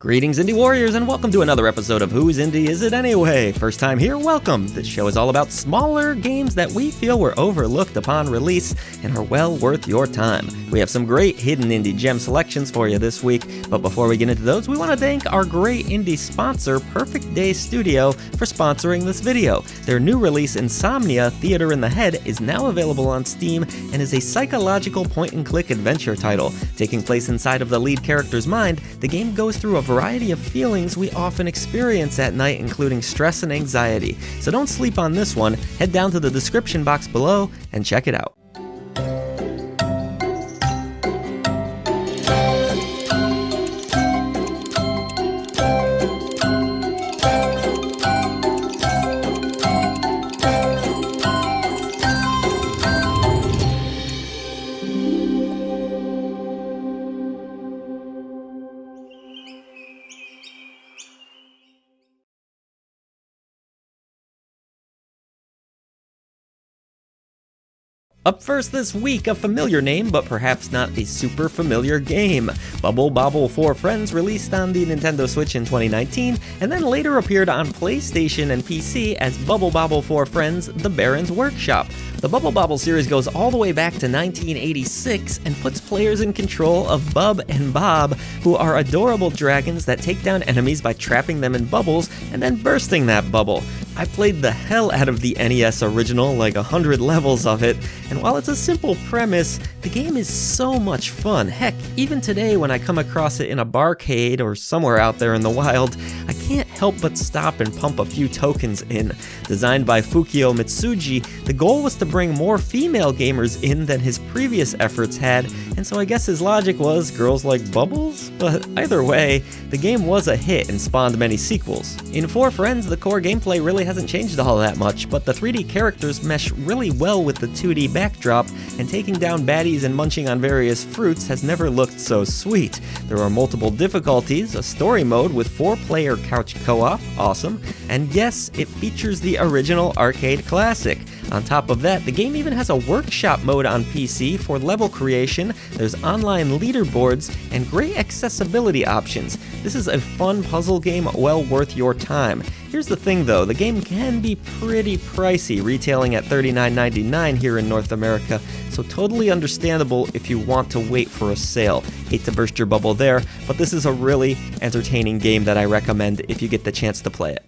Greetings, Indie Warriors, and welcome to another episode of Whose Indie Is It Anyway? First time here, welcome! This show is all about smaller games that we feel were overlooked upon release and are well worth your time. We have some great hidden indie gem selections for you this week, but before we get into those, we want to thank our great indie sponsor, Perfect Day Studio, for sponsoring this video. Their new release, Insomnia, Theater in the Head, is now available on Steam and is a psychological point-and-click adventure title. Taking place inside of the lead character's mind, the game goes through a variety of feelings we often experience at night, including stress and anxiety. So don't sleep on this one. Head down to the description box below and check it out. Up first this week, a familiar name, but perhaps not a super familiar game. Bobble 4 Friends released on the Nintendo Switch in 2019, and then later appeared on PlayStation and PC as Bobble 4 Friends: The Baron's Workshop. The Bobble series goes all the way back to 1986 and puts players in control of Bub and Bob, who are adorable dragons that take down enemies by trapping them in bubbles and then bursting that bubble. I played the hell out of the NES original, like 100 levels of it, and while it's a simple premise, the game is so much fun. Heck, even today when I come across it in a barcade or somewhere out there in the wild, I can't help but stop and pump a few tokens in. Designed by 𝐦𝐨𝐿, the goal was to bring more female gamers in than his previous efforts had, and so I guess his logic was girls like bubbles? But either way, the game was a hit and spawned many sequels. In 4 Friends, the core gameplay really hasn't changed all that much, but the 3D characters mesh really well with the 2D backdrop, and taking down baddies and munching on various fruits has never looked so sweet. There are multiple difficulties, a story mode with 4-player couch co-op, awesome, and yes, it features the original arcade classic. On top of that, the game even has a workshop mode on PC for level creation, there's online leaderboards, and great accessibility options. This is a fun puzzle game well worth your time. Here's the thing though, the game can be pretty pricey, retailing at $39.99 here in North America, so totally understandable if you want to wait for a sale. Hate to burst your bubble there, but this is a really entertaining game that I recommend if you get the chance to play it.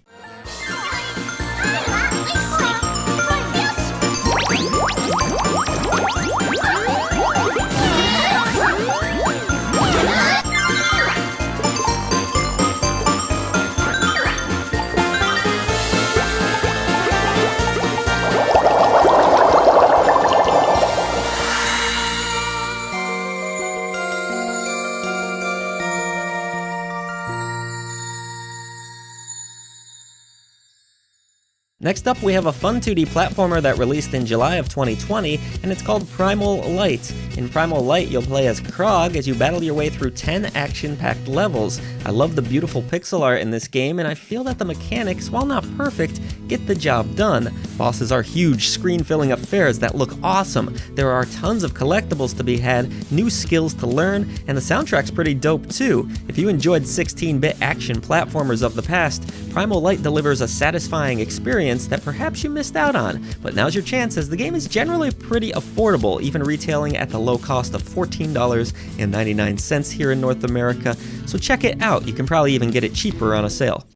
Next up, we have a fun 2D platformer that released in July of 2020, and it's called Primal Light. In Primal Light, you'll play as 𝐥𝐸 as you battle your way through 10 action-packed levels. I love the beautiful pixel art in this game, and I feel that the mechanics, while not perfect, get the job done. Bosses are huge, screen-filling affairs that look awesome. There are tons of collectibles to be had, new skills to learn, and the soundtrack's pretty dope too. If you enjoyed 16-bit action platformers of the past, Primal Light delivers a satisfying experience that perhaps you missed out on, but now's your chance as the game is generally pretty affordable, even retailing at the low cost of $14.99 here in North America, so check it out. You can probably even get it cheaper on a sale.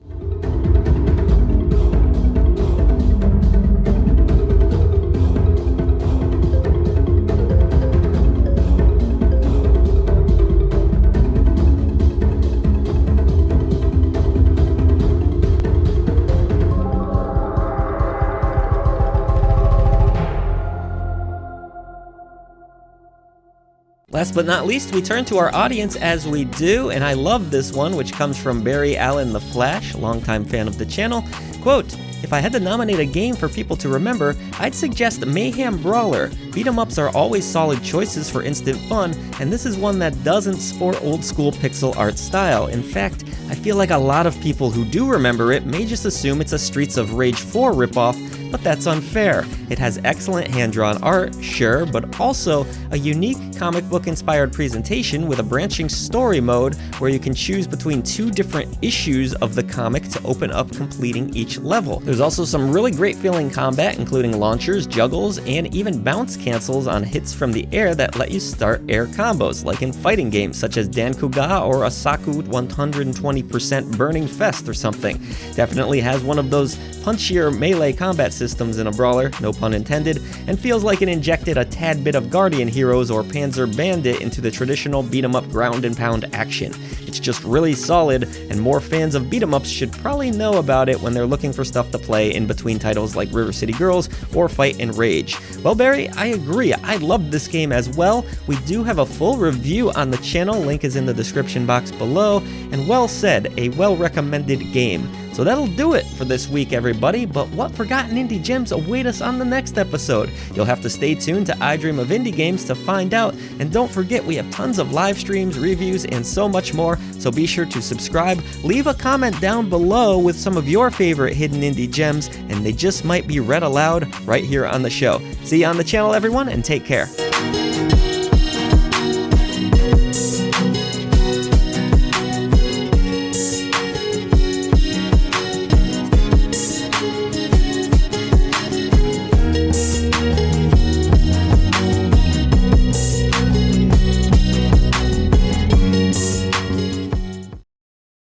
Last but not least, we turn to our audience as we do, and I love this one, which comes from Barry Allen the Flash, longtime fan of the channel. Quote, "If I had to nominate a game for people to remember, I'd suggest Mayhem Brawler. Beat-em-ups are always solid choices for instant fun, and this is one that doesn't sport old-school pixel art style. In fact, I feel like a lot of people who do remember it may just assume it's a Streets of Rage 4 ripoff, but that's unfair. It has excellent hand-drawn art, sure, but also a unique comic book-inspired presentation with a branching story mode where you can choose between 2 different issues of the comic to open up completing each level. There's also some really great feeling combat, including launchers, juggles, and even bounce cancels on hits from the air that let you start air combos, like in fighting games such as 𝐦𝐨𝐤𝐤 or 𝐦𝐨𝐬𝐤 120% Burning Fest or something. Definitely has one of those punchier melee combat systems in a brawler, no pun intended, and feels like it injected a tad bit of Guardian Heroes or Panzer Bandit into the traditional beat-em-up ground and pound action. It's just really solid, and more fans of beat-em-ups should probably know about it when they're looking for stuff to play in between titles like River City Girls or Fight and Rage. Well, Barry, I agree. I loved this game as well. We do have a full review on the channel, link is in the description box below, and well said, a well-recommended game. So that'll do it for this week, everybody, but what forgotten indie gems await us on the next episode? You'll have to stay tuned to I Dream of Indie Games to find out, and don't forget we have tons of live streams, reviews, and so much more, so be sure to subscribe, leave a comment down below with some of your favorite hidden indie gems, and they just might be read aloud right here on the show. See you on the channel, everyone, and take care.